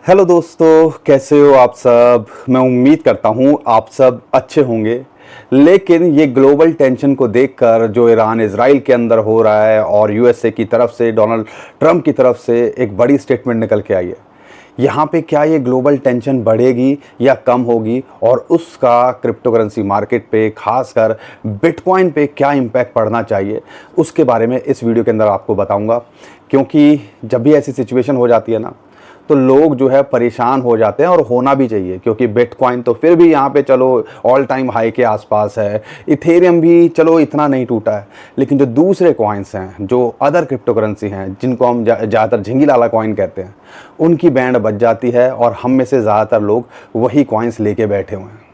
Hello दोस्तों, कैसे हो आप सब। मैं उम्मीद करता हूँ आप सब अच्छे होंगे। लेकिन ये ग्लोबल टेंशन को देखकर जो ईरान इजराइल के अंदर हो रहा है और यूएसए की तरफ से, डोनाल्ड ट्रंप की तरफ से एक बड़ी स्टेटमेंट निकल के आई है। यहाँ पे क्या ये ग्लोबल टेंशन बढ़ेगी या कम होगी, और उसका क्रिप्टो करेंसी मार्केट पे, खासकर बिटकॉइन पे क्या इम्पैक्ट पड़ना चाहिए, उसके बारे में इस वीडियो के अंदर आपको बताऊंगा। क्योंकि जब भी ऐसी सिचुएशन हो जाती है ना, तो लोग जो है परेशान हो जाते हैं, और होना भी चाहिए। क्योंकि बिटकॉइन तो फिर भी यहाँ पे चलो ऑल टाइम हाई के आसपास है, इथेरियम भी चलो इतना नहीं टूटा है, लेकिन जो दूसरे कॉइन्स हैं, जो अदर क्रिप्टो करेंसी हैं, जिनको हम ज़्यादातर झिंगी लाला कॉइन कहते हैं, उनकी बैंड बज जाती है, और हम में से ज़्यादातर लोग वही कॉइन्स लेके बैठे हुए हैं।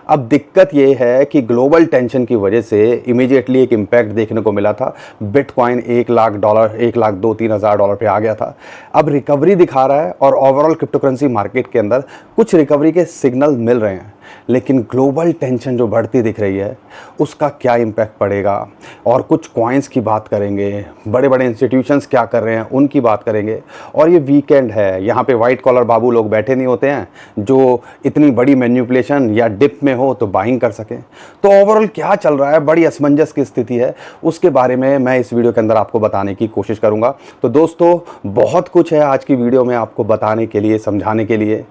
अब दिक्कत ये है कि ग्लोबल टेंशन की वजह से इमीडिएटली एक इम्पैक्ट देखने को मिला था। बिटकॉइन $1,00,000, 1,02,000-3,000 पे आ गया था। अब रिकवरी दिखा रहा है, और ओवरऑल क्रिप्टो करेंसी मार्केट के अंदर कुछ रिकवरी के सिग्नल मिल रहे हैं। लेकिन ग्लोबल टेंशन जो बढ़ती दिख रही है, उसका क्या इम्पैक्ट पड़ेगा, और कुछ कॉइन्स की बात करेंगे, बड़े बड़े इंस्टीट्यूशंस क्या कर रहे हैं उनकी बात करेंगे। और ये वीकेंड है, यहाँ पे वाइट कॉलर बाबू लोग बैठे नहीं होते हैं जो इतनी बड़ी मैन्युपुलेशन या डिप में हो तो बाइंग कर सकें। तो ओवरऑल क्या चल रहा है, बड़ी असमंजस की स्थिति है, उसके बारे में मैं इस वीडियो के अंदर आपको बताने की कोशिश करूँगा। तो दोस्तों, बहुत कुछ है आज की वीडियो में आपको बताने के लिए, समझाने के लिए।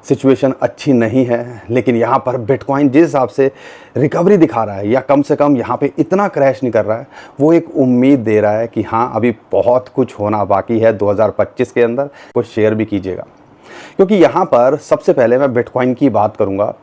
सिचुएशन अच्छी नहीं है, लेकिन यहाँ पर बिटकॉइन जिस हिसाब से रिकवरी दिखा रहा है, या कम से कम यहाँ पे इतना क्रैश नहीं कर रहा है, वो एक उम्मीद दे रहा है कि हाँ, अभी बहुत कुछ होना बाकी है 2025 के अंदर। कुछ शेयर भी कीजिएगा, क्योंकि यहाँ पर सबसे पहले मैं बिटकॉइन की बात करूँगा।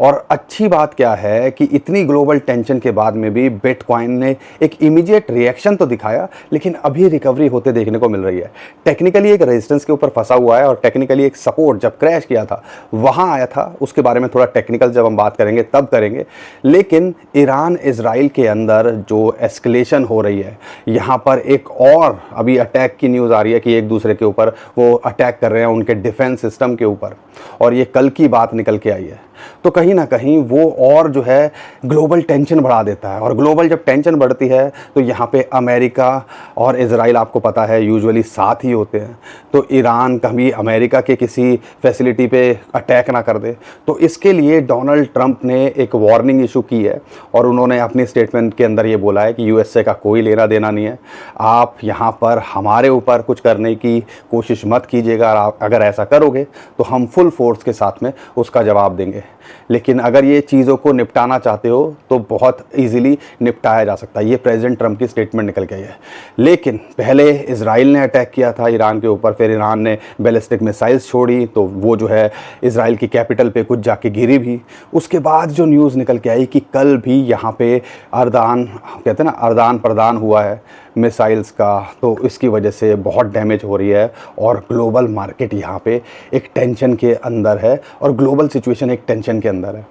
और अच्छी बात क्या है कि इतनी ग्लोबल टेंशन के बाद में भी बिटकॉइन ने एक इमीडिएट रिएक्शन तो दिखाया, लेकिन अभी रिकवरी होते देखने को मिल रही है। टेक्निकली एक रेजिस्टेंस के ऊपर फंसा हुआ है, और टेक्निकली एक सपोर्ट जब क्रैश किया था वहां आया था। उसके बारे में थोड़ा टेक्निकल जब हम बात करेंगे तब करेंगे। लेकिन ईरान इजराइल के अंदर जो एस्केलेशन हो रही है, यहाँ पर एक और अभी अटैक की न्यूज़ आ रही है कि एक दूसरे के ऊपर वो अटैक कर रहे हैं, उनके डिफेंस सिस्टम के ऊपर, और ये कल की बात निकल के आई है। तो कहीं ना कहीं वो और जो है ग्लोबल टेंशन बढ़ा देता है। और ग्लोबल जब टेंशन बढ़ती है, तो यहाँ पे अमेरिका और इजराइल, आपको पता है, यूजुअली साथ ही होते हैं। तो ईरान कभी अमेरिका के किसी फैसिलिटी पे अटैक ना कर दे, तो इसके लिए डोनाल्ड ट्रंप ने एक वार्निंग इशू की है, और उन्होंने अपनी स्टेटमेंट के अंदर ये बोला है कि यूएसए का कोई लेना देना नहीं है, आप यहाँ पर हमारे ऊपर कुछ करने की कोशिश मत कीजिएगा। अगर ऐसा करोगे तो हम फुल फोर्स के साथ में उसका जवाब देंगे। लेकिन अगर ये चीज़ों को निपटाना चाहते हो तो बहुत इजीली निपटाया जा सकता है। ये प्रेसिडेंट ट्रंप की स्टेटमेंट निकल गई है। लेकिन पहले इजराइल ने अटैक किया था ईरान के ऊपर, फिर ईरान ने बैलिस्टिक मिसाइल्स छोड़ी, तो वो जो है इजराइल की कैपिटल पे कुछ जाके गिरी भी। उसके बाद जो न्यूज़ निकल के आई कि कल भी यहाँ पे आदान, कहते हैं ना, आदान प्रदान हुआ है मिसाइल्स का, तो इसकी वजह से बहुत डैमेज हो रही है, और ग्लोबल मार्केट यहाँ पे एक टेंशन के अंदर है, और ग्लोबल सिचुएशन एक टेंशन के अंदर है।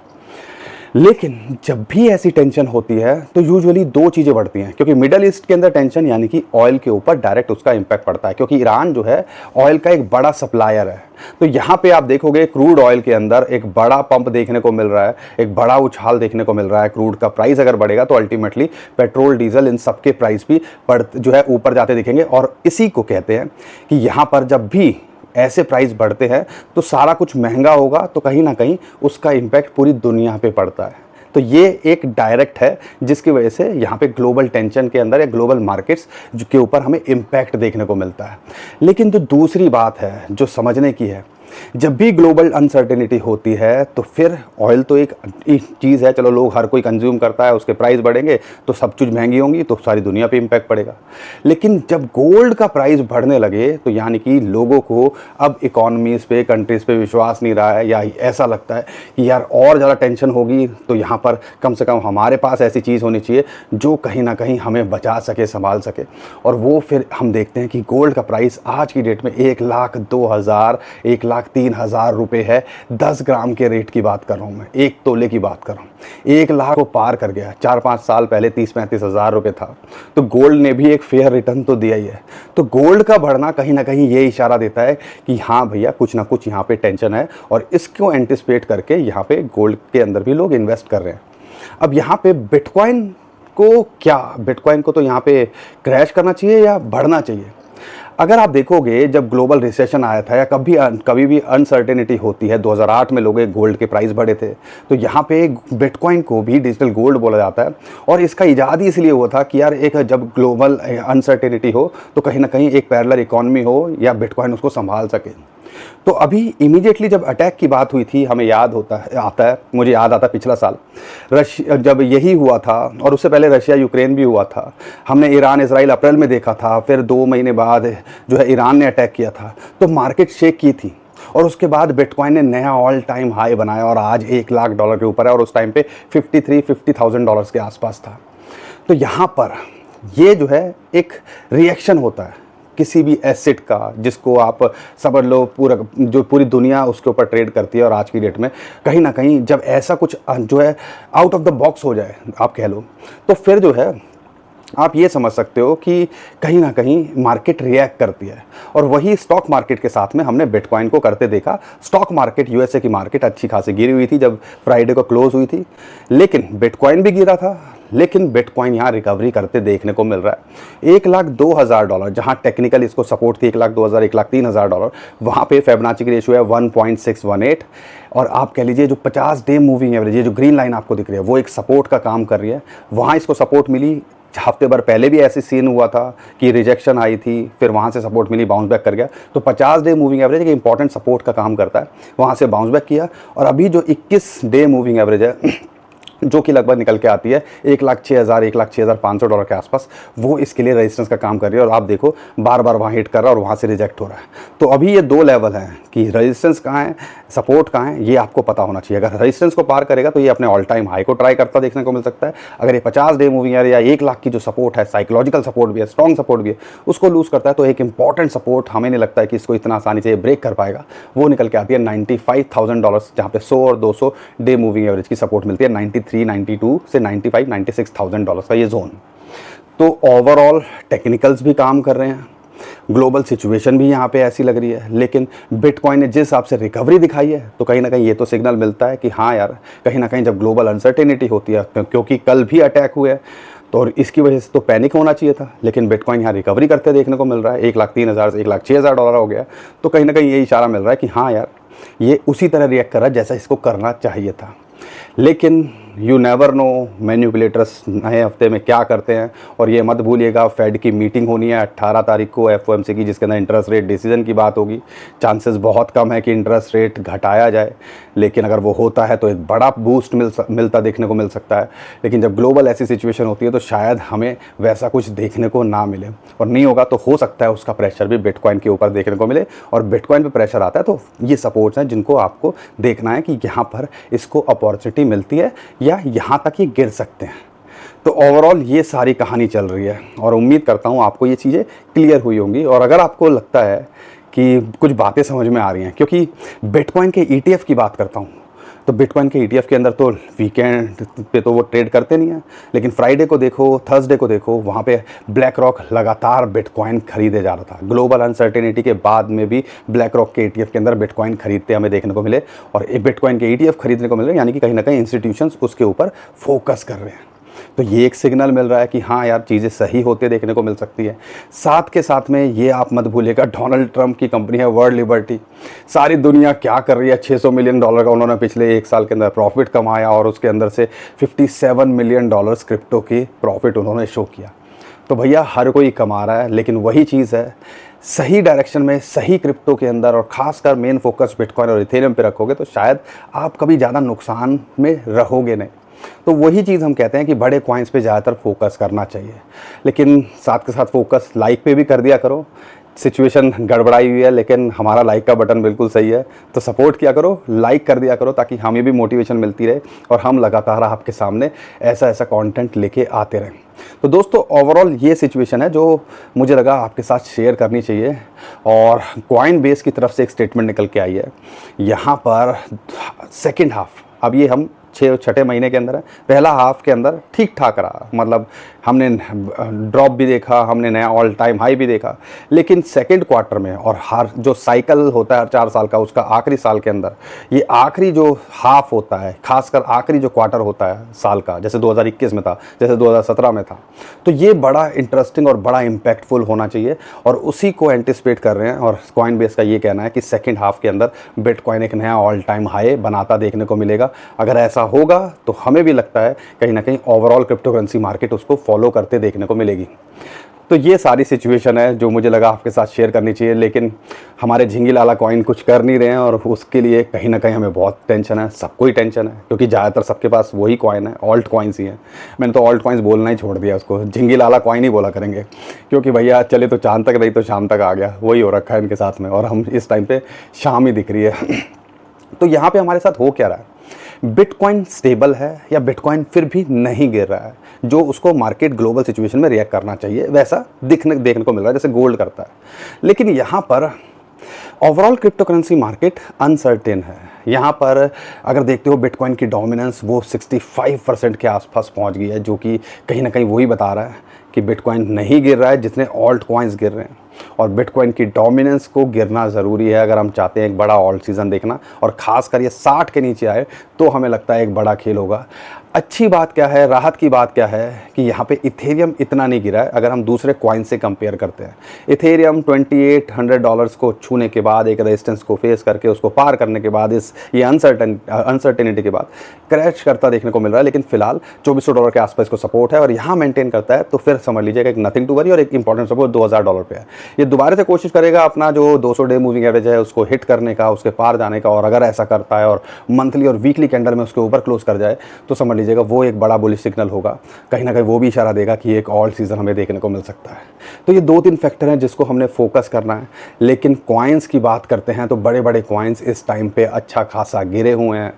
लेकिन जब भी ऐसी टेंशन होती है तो यूजुअली दो चीज़ें बढ़ती हैं, क्योंकि मिडल ईस्ट के अंदर टेंशन यानी कि ऑयल के ऊपर डायरेक्ट उसका इम्पैक्ट पड़ता है, क्योंकि ईरान जो है ऑयल का एक बड़ा सप्लायर है। तो यहाँ पे आप देखोगे क्रूड ऑयल के अंदर एक बड़ा पंप देखने को मिल रहा है, एक बड़ा उछाल देखने को मिल रहा है। क्रूड का प्राइस अगर बढ़ेगा तो अल्टीमेटली पेट्रोल, डीजल, इन सब के प्राइस भी जो है ऊपर जाते दिखेंगे। और इसी को कहते हैं कि यहाँ पर जब भी ऐसे प्राइस बढ़ते हैं तो सारा कुछ महंगा होगा, तो कहीं ना कहीं उसका इम्पैक्ट पूरी दुनिया पे पड़ता है। तो ये एक डायरेक्ट है, जिसकी वजह से यहाँ पे ग्लोबल टेंशन के अंदर या ग्लोबल मार्केट्स के ऊपर हमें इम्पैक्ट देखने को मिलता है। लेकिन जो दूसरी बात है जो समझने की है, जब भी ग्लोबल अनसर्टेनिटी होती है तो फिर ऑयल तो एक चीज़ है, चलो लोग हर कोई कंज्यूम करता है, उसके प्राइस बढ़ेंगे तो सब चीज़ महंगी होंगी, तो सारी दुनिया पे इम्पैक्ट पड़ेगा। लेकिन जब गोल्ड का प्राइस बढ़ने लगे तो यानी कि लोगों को अब इकोनॉमीज़ पे, कंट्रीज़ पे विश्वास नहीं रहा है, या ऐसा लगता है कि यार और ज़्यादा टेंशन होगी, तो यहाँ पर कम से कम हमारे पास ऐसी चीज़ होनी चाहिए जो कहीं ना कहीं हमें बचा सके, संभाल सके। और वो फिर हम देखते हैं कि गोल्ड का प्राइस आज की डेट में 1,02,000, 1,03,000 रुपये है। 10 ग्राम के रेट की बात कर रहा हूँ मैं, 1 तोले की बात कर रहा हूँ। 1 लाख को पार कर गया। 4-5 साल पहले 30-35 हज़ार रुपये था। तो गोल्ड ने भी एक फेयर रिटर्न तो दिया ही है। तो गोल्ड का बढ़ना कहीं ना कहीं ये इशारा देता है कि हाँ भैया, कुछ ना कुछ यहाँ पे टेंशन है, और इसको एंटिसिपेट करके यहाँ पे गोल्ड के अंदर भी लोग इन्वेस्ट कर रहे हैं। अब यहाँ पे बिटकॉइन को तो यहाँ पे क्रैश करना चाहिए या बढ़ना चाहिए? अगर आप देखोगे जब ग्लोबल रिसेशन आया था या कभी भी अनसर्टेनिटी होती है, 2008 में लोग गोल्ड के प्राइस बढ़े थे, तो यहाँ पे बिटकॉइन को भी डिजिटल गोल्ड बोला जाता है। और इसका इजाद ही इसलिए हुआ था कि यार एक जब ग्लोबल अनसर्टेनिटी हो तो कहीं ना कहीं एक पैरेलल इकोनॉमी हो या बिटकॉइन उसको संभाल सके। तो अभी इमीडिएटली जब अटैक की बात हुई थी, हमें याद आता है, मुझे याद आता पिछला साल जब यही हुआ था, और उससे पहले रशिया यूक्रेन भी हुआ था। हमने ईरान इसराइल अप्रैल में देखा था, फिर 2 महीने बाद जो है ईरान ने अटैक किया था, तो मार्केट शेक की थी। और उसके बाद बिटकॉइन ने नया ऑल टाइम हाई बनाया और आज $1,00,000 के ऊपर है, और उस टाइम पे 50,000 डॉलर्स के आसपास था। तो यहाँ पर ये जो है एक रिएक्शन होता है किसी भी एसेट का, जिसको आप समझ लो पूरी दुनिया उसके ऊपर ट्रेड करती है। और आज की डेट में कहीं ना कहीं जब ऐसा कुछ जो है आउट ऑफ द बॉक्स हो जाए, आप कह लो, तो फिर जो है आप ये समझ सकते हो कि कहीं ना कहीं मार्केट रिएक्ट करती है। और वही स्टॉक मार्केट के साथ में हमने बिटकॉइन को करते देखा। स्टॉक मार्केट, यूएसए की मार्केट अच्छी खासी गिरी हुई थी जब फ्राइडे को क्लोज हुई थी, लेकिन बिटकॉइन भी गिरा था। लेकिन बिटकॉइन यहाँ रिकवरी करते देखने को मिल रहा है। $1,02,000 जहाँ टेक्निकल इसको सपोर्ट थी, $1,02,000 $1,03,000, वहाँ पे फिबोनाची की रेशियो है 1.618। और आप कह लीजिए जो 50 डे मूविंग एवरेज, ये जो ग्रीन लाइन आपको दिख रही है, वो एक सपोर्ट का काम कर रही है। वहाँ इसको सपोर्ट मिली। हफ्ते भर पहले भी ऐसे सीन हुआ था कि रिजेक्शन आई थी, फिर वहाँ से सपोर्ट मिली, बाउंस बैक कर गया। तो 50 डे मूविंग एवरेज एक इंपॉर्टेंट सपोर्ट का काम करता है, वहाँ से बाउंस बैक किया। और अभी जो 21 डे मूविंग एवरेज है जो कि लगभग निकल के आती है $1,06,000 $1,05,000 के आसपास, वो इसके लिए रेजिस्टेंस का काम कर रही है। और आप देखो बार बार वहाँ हिट कर रहा है और वहाँ से रिजेक्ट हो रहा है। तो अभी ये 2 लेवल हैं कि रेजिस्टेंस कहाँ है, सपोर्ट कहाँ है, ये आपको पता होना चाहिए। अगर रेजिस्टेंस को पार करेगा तो ये अपने ऑल टाइम हाई को ट्राई करता देखने को मिल सकता है। अगर ये 50 डे मूविंग एवरेज या 1,00,000 की जो सपोर्ट है, साइकोलॉजिकल सपोर्ट भी है, स्ट्रॉन्ग सपोर्ट भी है, उसको लूज करता है, तो एक इंपॉर्टेंट सपोर्ट हमें नहीं लगता है कि इसको इतना आसानी से ब्रेक कर पाएगा। वो निकल के आती है $95,000, जहाँ पे 100 और 200 डे मूविंग एवरेज की सपोर्ट मिलती है 93, 92 से 95, $96,000 का ये जोन। तो ओवरऑल टेक्निकल्स भी काम कर रहे हैं, ग्लोबल सिचुएशन भी यहाँ पे ऐसी लग रही है। लेकिन बिटकॉइन ने जिस हिसाब से रिकवरी दिखाई है, तो कहीं ना कहीं ये तो सिग्नल मिलता है कि हाँ यार, कहीं ना कहीं जब ग्लोबल अनसर्टेनिटी होती है, क्योंकि कल भी अटैक हुए हैं, तो इसकी वजह से तो पैनिक होना चाहिए था। लेकिन बिटकॉइन यहाँ रिकवरी करते देखने को मिल रहा है, $1,03,000 से $1,06,000 हो गया। तो कहीं ना कहीं ये इशारा मिल रहा है कि हाँ यार, ये उसी तरह रिएक्ट कर रहा है जैसा इसको करना चाहिए था। लेकिन यू नेवर नो मैन्युपुलेटर्स नए हफ्ते में क्या करते हैं। और ये मत भूलिएगा, फेड की मीटिंग होनी है 18 तारीख को एफओएमसी की, जिसके अंदर इंटरेस्ट रेट डिसीजन की बात होगी। चांसेस बहुत कम है कि इंटरेस्ट रेट घटाया जाए, लेकिन अगर वो होता है तो एक बड़ा बूस्ट मिलता देखने को मिल सकता है। लेकिन जब ग्लोबल ऐसी सिचुएशन होती है तो शायद हमें वैसा कुछ देखने को ना मिले, और नहीं होगा तो हो सकता है उसका प्रेशर भी बिटकॉइन के ऊपर देखने को मिले। और बिटकॉइन पे प्रेशर आता है तो ये सपोर्ट्स हैं जिनको आपको देखना है कि यहाँ पर इसको अपॉर्चुनिटी मिलती है या यहाँ तक ये गिर सकते हैं। तो ओवरऑल ये सारी कहानी चल रही है, और उम्मीद करता हूँ आपको ये चीज़ें क्लियर हुई होंगी। और अगर आपको लगता है कि कुछ बातें समझ में आ रही हैं, क्योंकि बिटकॉइन के ETF की बात करता हूँ, तो बिटकॉइन के ETF के अंदर तो वीकेंड पे तो वो ट्रेड करते नहीं हैं, लेकिन फ्राइडे को देखो, थर्सडे को देखो, वहाँ पे ब्लैक रॉक लगातार बिटकॉइन खरीदे जा रहा था। ग्लोबल अनसर्टेनिटी के बाद में भी ब्लैक रॉक के ETF के अंदर बिटकॉइन खरीदते हमें देखने को मिले, और बिटकॉइन के ETF खरीदने को मिले, यानी कि कहीं ना कहीं इंस्टीट्यूशंस उसके ऊपर फोकस कर रहे हैं। तो ये एक सिग्नल मिल रहा है कि हाँ यार, चीज़ें सही होते देखने को मिल सकती है। साथ के साथ में ये आप मत भूलिएगा, डोनाल्ड ट्रंप की कंपनी है वर्ल्ड लिबर्टी, सारी दुनिया क्या कर रही है, $600 मिलियन का उन्होंने पिछले 1 साल के अंदर प्रॉफिट कमाया, और उसके अंदर से $57 मिलियन क्रिप्टो की प्रॉफिट उन्होंने शो किया। तो भैया हर कोई कमा रहा है, लेकिन वही चीज़ है, सही डायरेक्शन में सही क्रिप्टो के अंदर, और ख़ासकर मेन फोकस बिटकॉइन और इथेरियम पे रखोगे तो शायद आप कभी ज़्यादा नुकसान में रहोगे नहीं। तो वही चीज़ हम कहते हैं कि बड़े कॉइन्स पे ज़्यादातर फोकस करना चाहिए, लेकिन साथ के साथ फोकस लाइक पे भी कर दिया करो। सिचुएशन गड़बड़ाई हुई है, लेकिन हमारा लाइक का बटन बिल्कुल सही है, तो सपोर्ट किया करो, लाइक कर दिया करो, ताकि हमें भी मोटिवेशन मिलती रहे और हम लगातार आपके सामने ऐसा ऐसा कंटेंट लेके आते रहें। तो दोस्तों, ओवरऑल ये सिचुएशन है जो मुझे लगा आपके साथ शेयर करनी चाहिए। और कॉइन बेस की तरफ से एक स्टेटमेंट निकल के आई है यहाँ पर, सेकेंड हाफ, अब ये हम छठे महीने के अंदर है, पहला हाफ के अंदर ठीक ठाक रहा, मतलब हमने ड्रॉप भी देखा, हमने नया ऑल टाइम हाई भी देखा। लेकिन सेकंड क्वार्टर में और हर जो साइकिल होता है हर 4 साल का, उसका आखिरी साल के अंदर ये आखिरी जो हाफ होता है, खासकर आखिरी जो क्वार्टर होता है साल का, जैसे 2021 में था, जैसे 2017 में था, तो ये बड़ा इंटरेस्टिंग और बड़ा इम्पैक्टफुल होना चाहिए और उसी को एंटिसिपेट कर रहे हैं। और कॉइनबेस का ये कहना है कि सेकेंड हाफ के अंदर बिटकॉइन एक नया ऑल टाइम हाई बनाता देखने को मिलेगा। अगर ऐसा होगा तो हमें भी लगता है कहीं ना कहीं ओवरऑल क्रिप्टो करेंसी मार्केट उसको फॉलो करते देखने को मिलेगी। तो ये सारी सिचुएशन है जो मुझे लगा आपके साथ शेयर करनी चाहिए। लेकिन हमारे झिंगी लाला कॉइन कुछ कर नहीं रहे हैं और उसके लिए कहीं ना कहीं हमें बहुत टेंशन है, सबको ही टेंशन है, क्योंकि ज़्यादातर सबके पास वही कॉइन है, ऑल्ट कॉइन्स ही हैं। मैंने तो ऑल्ट कॉइन्स बोलना ही छोड़ दिया, उसको झिंगी लाला कॉइन ही बोला करेंगे, क्योंकि भैया चले तो चांद तक, नहीं तो शाम तक आ गया, वही हो रखा है इनके साथ में। और हम इस टाइम पर शाम ही दिख रही है। तो यहाँ पर हमारे साथ हो क्या रहा है? बिटकॉइन स्टेबल है या बिटकॉइन फिर भी नहीं गिर रहा है, जो उसको मार्केट ग्लोबल सिचुएशन में रिएक्ट करना चाहिए वैसा देखने को मिल रहा है, जैसे गोल्ड करता है। लेकिन यहाँ पर overall crypto currency market uncertain है। यहाँ पर अगर देखते हो बिटकॉइन की डोमिनेंस वो 65% के आसपास पहुँच गई है, जो कि कहीं ना कहीं वही बता रहा है कि बिटकॉइन नहीं गिर रहा है जितने ऑल्ट कॉइन्स गिर रहे हैं। और बिटकॉइन की डोमिनेंस को गिरना ज़रूरी है अगर हम चाहते हैं एक बड़ा ऑल्ट सीज़न देखना, और ख़ासकर ये 60 के नीचे आए तो हमें लगता है एक बड़ा खेल होगा। अच्छी बात क्या है, राहत की बात क्या है कि यहाँ पे इथेरियम इतना नहीं गिरा है अगर हम दूसरे कॉइन से कंपेयर करते हैं। इथेरियम $2800 को छूने के बाद, एक रेजिस्टेंस को फेस करके उसको पार करने के बाद, ये अनसर्टेनिटी के बाद क्रैश करता देखने को मिल रहा है। लेकिन फिलहाल $2400 के आसपास को सपोर्ट है और यहाँ मेंटेन करता है तो फिर समझ लीजिएगा एक नथिंग टू वरी, और एक इंपॉर्टेंट सपोर्ट $2000 पे है। ये दोबारा से कोशिश करेगा अपना जो 200 डे मूविंग एवरेज है उसको हिट करने का, उसके पार जाने का, और अगर ऐसा करता है और मंथली और वीकली कैंडल में उसके ऊपर क्लोज कर जाए तो समझ लीजिएगा वो एक बड़ा बुलिश सिग्नल होगा। कहीं ना कहीं वो भी इशारा देगा कि एक ऑल्ट सीजन हमें देखने को मिल सकता है। तो ये 2-3 फैक्टर हैं जिसको हमने फोकस करना है। लेकिन कॉइन्स की बात करते हैं तो बड़े बड़े कॉइन्स इस टाइम पे अच्छा खासा गिरे हुए हैं।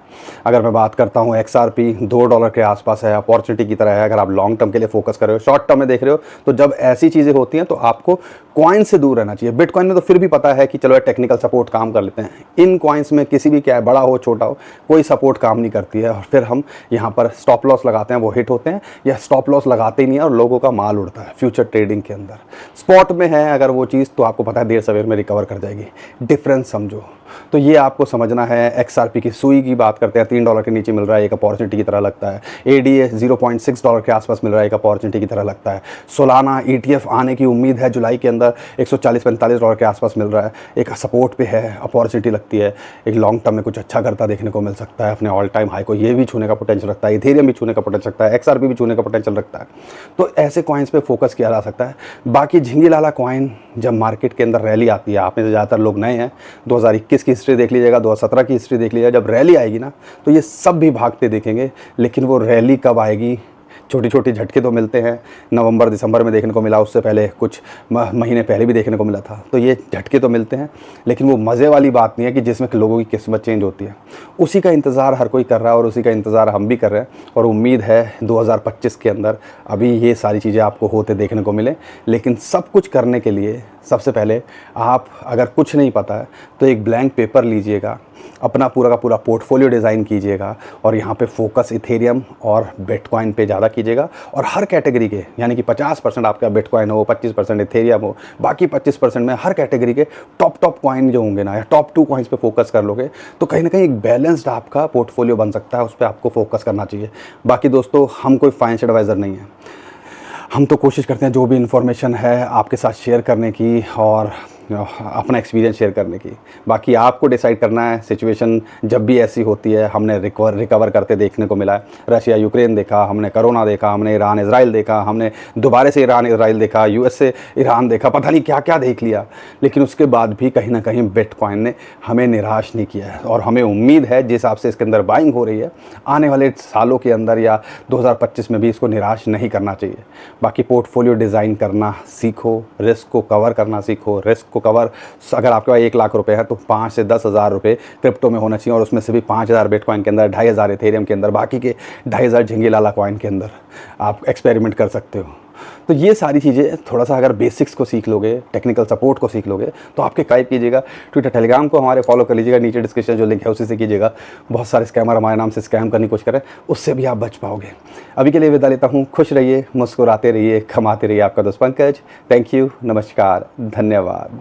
अगर मैं बात करता हूँ XRP $2 के आसपास है, अपॉर्चुनिटी की तरह है। अगर आप लॉन्ग टर्म के लिए फोकस कर रहे हो, शॉर्ट टर्म में देख रहे हो, तो जब ऐसी चीज़ें होती हैं तो आपको कॉइन से दूर रहना चाहिए। बिटकॉइन में तो फिर भी पता है कि चलो टेक्निकल सपोर्ट काम कर लेते हैं। इन कॉइन्स में किसी भी, क्या बड़ा हो छोटा हो, कोई सपोर्ट काम नहीं करती है और फिर हम यहाँ पर स्टॉप लॉस लगाते हैं, वो हिट होते हैं, या स्टॉप लॉस लगाते ही नहीं है और लोगों का माल उड़ता है फ्यूचर ट्रेडिंग के अंदर। स्पॉट में है अगर वो चीज़ तो आपको पता है देर सवेर में रिकवर कर जाएगी। डिफरेंस समझो, तो ये आपको समझना है। XRP की सुई की बात करते हैं, $3 के नीचे मिल रहा है, एक अपॉर्चुनिटी की तरह लगता है। ADA $0.6 के आसपास मिल रहा है, एक अपॉर्चुनिटी की तरह लगता है। सोलाना ETF आने की उम्मीद है जुलाई के अंदर, $140-45 के आसपास मिल रहा है, एक सपोर्ट पे है, अपॉर्चुनिटी लगती है। एक लॉन्ग टर्म में कुछ अच्छा करता देखने को मिल सकता है, अपने ऑल टाइम हाई को ये भी छूने का पोटेंशियल रखता है, इथेरियम भी छूने का पोटेंशियल रखता है, XRP भी छूने का पोटेंशियल रखता है। तो ऐसे कॉइन्स पे फोकस किया जा सकता है। बाकी झिंगी लाला कॉइन जब मार्केट के अंदर रैली आती है, आप में से ज़्यादातर लोग नए हैं, 2021 की हिस्ट्री देख लीजिएगा, 2017 की हिस्ट्री देख लीजिएगा, जब रैली आएगी ना तो ये सब भी भागते देखेंगे। लेकिन वो रैली कब आएगी, छोटी छोटी झटके तो मिलते हैं, नवंबर दिसंबर में देखने को मिला, उससे पहले कुछ महीने पहले भी देखने को मिला था। तो ये झटके तो मिलते हैं, लेकिन वो मज़े वाली बात नहीं है कि जिसमें लोगों की किस्मत चेंज होती है। उसी का इंतज़ार हर कोई कर रहा है और उसी का इंतज़ार हम भी कर रहे हैं, और उम्मीद है 2025 के अंदर अभी ये सारी चीज़ें आपको होते देखने को मिले। लेकिन सब कुछ करने के लिए सबसे पहले आप, अगर कुछ नहीं पता है तो एक ब्लैंक पेपर लीजिएगा, अपना पूरा का पूरा पोर्टफोलियो डिज़ाइन कीजिएगा और यहाँ पे फोकस इथेरियम और बिटकॉइन पे ज़्यादा कीजिएगा। और हर कैटेगरी के, यानी कि 50% आपका बिटकॉइन हो, 25% इथेरियम हो, बाकी 25% में हर कैटेगरी के टॉप कॉइन जो होंगे ना, या टॉप 2 कॉइन्स पे फोकस कर लोगे तो कहीं ना कहीं एक बैलेंस्ड आपका पोर्टफोलियो बन सकता है। उस पर आपको फोकस करना चाहिए। बाकी दोस्तों, हम कोई फाइनेंशियल एडवाइज़र नहीं है, हम तो कोशिश करते हैं जो भी इन्फॉर्मेशन है आपके साथ शेयर करने की और अपना एक्सपीरियंस शेयर करने की। बाकी आपको डिसाइड करना है। सिचुएशन जब भी ऐसी होती है, हमने रिकवर करते देखने को मिला है। रशिया यूक्रेन देखा, हमने कोरोना देखा, हमने ईरान इजराइल देखा, हमने दोबारा से ईरान इजराइल देखा, US से ईरान देखा, पता नहीं क्या क्या देख लिया। लेकिन उसके बाद भी कहीं ना कहीं बिटकॉइन ने हमें निराश नहीं किया है, और हमें उम्मीद है जिस हिसाब से इसके अंदर बाइंग हो रही है, आने वाले सालों के अंदर या 2025 में भी इसको निराश नहीं करना चाहिए। बाकी पोर्टफोलियो डिज़ाइन करना सीखो, रिस्क को कवर करना सीखो। रिस्क को कवर, अगर आपके पास 1 लाख रुपए है तो 5 से 10 हज़ार रुपये क्रिप्टो में होना चाहिए, और उसमें से भी 5000 बिटकॉइन के अंदर, 2500 इथेरियम के अंदर, बाकी के 2500 झिंगी लाला कॉइन के अंदर आप एक्सपेरिमेंट कर सकते हो। तो ये सारी चीज़ें थोड़ा सा अगर बेसिक्स को सीख लोगे, टेक्निकल सपोर्ट को सीख लोगे तो आपके काइप कीजिएगा। ट्विटर टेलीग्राम को हमारे फॉलो कर लीजिएगा, नीचे डिस्क्रिप्शन जो लिंक है उसी से कीजिएगा। बहुत सारे स्कैमर हमारे नाम से स्कैम करने की कोशिश करें, उससे भी आप बच पाओगे। अभी के लिए विदा लेता हूँ। खुश रहिए, मुस्कुराते रहिए, कमाते रहिए। आपका दोस्त पंकज। थैंक यू, नमस्कार, धन्यवाद।